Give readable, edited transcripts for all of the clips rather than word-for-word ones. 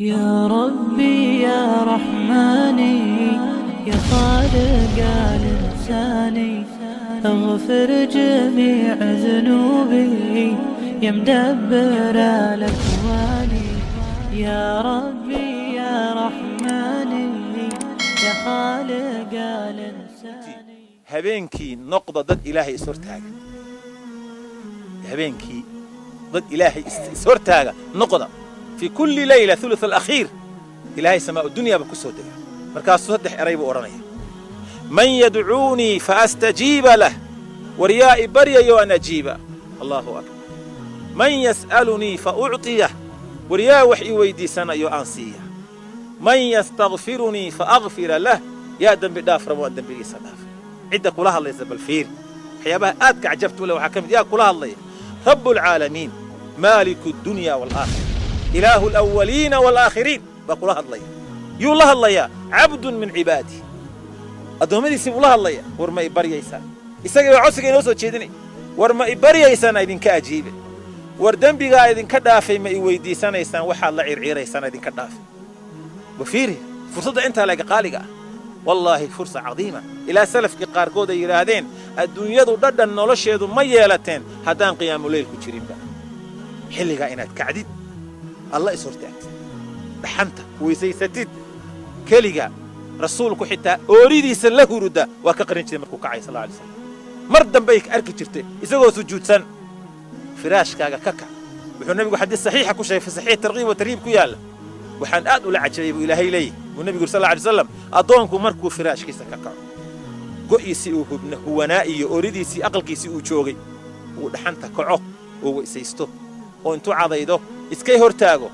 يا ربي يا رحماني يا خالق الإنساني اغفر جميع ذنوبي يا مدبر الأكوان. يا ربي يا رحماني يا خالق الإنساني. habeenkii noqda dad ilaahay is hortaaga habeenkii dad ilaahay is hortaaga noqda في كل ليلة ثلث الأخير إلهي سماء الدنيا بكسو دقا مركز صدح قريب ورانيا من يدعوني فأستجيب له ورياء بريا يوان أجيب الله أكبر من يسألني فأعطيه ورياء وحي ويدي سنة يوانسيه من يستغفرني فأغفر له يا دم بدافر وان دم بليس دافر عدة قولها الله يزبل فير حيابها آدك عجبت ولا وحكمت يا قولها الله رب العالمين مالك الدنيا والآخرة إله الأولين والآخرين بقولها الله يقول الله الله يا عبد من عبادي أدومي يسيب الله الله يا ورما إبريا يسان إساقي وعوسك ينوسو تشيدني ورما إبريا يسان أيدين كأجيب وردن بيغا أيدين كدافي ما إويدي سان يسان وحا الله عير يسان أيدين كدافي وفيري فرصة أنت لك قالقة والله فرصة عظيمة إلى سلف قارقود يرادين الدنيا دو ضد النولش يدو ميالتين هدان قيام الليل كتشرين بقى حلقة إنات كعديد الله يسورتك دحنتا ويسيستid kaliga rasuulku xitaa ooridiisa la huruda waa ka qarin jiray markuu kacay sallallahu alayhi wasallam mar dambe ay arki jirtay isagoo sujuudsan firaashkaaga ka kac wuxuu nabigu xadiis saxiixa ku sheegay saxiix tarqiib wa tarhiib ku yaala waxaan aad u la cajabay buu ilaahay leeyahay uu nabigu sallallahu alayhi wasallam adoonku markuu firaashkiisa ka kaco go'isi uu hubna huwanaa iyo ooridiisi aqalkiisi uu joogay uu dhaxanta kaco oo weysaysto oo intuu cadaydo iskay hortaago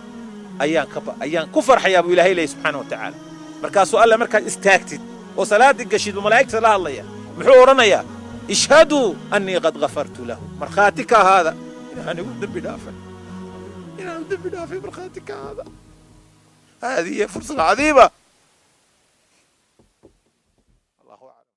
ayaan ku farxayaa buu ilaahay leeyahay subxaanahu wa tacaala markaasuu alle markaad istaagtid oo salaadii gashid oo malaa'igta la hadlaya muxuu odhanayaa ishhaduu annii qad ghafartu lahu markhaati ka ahaada inaan igu dembi dhaafay markhaati ka ahaada هذه فرصة عظيمة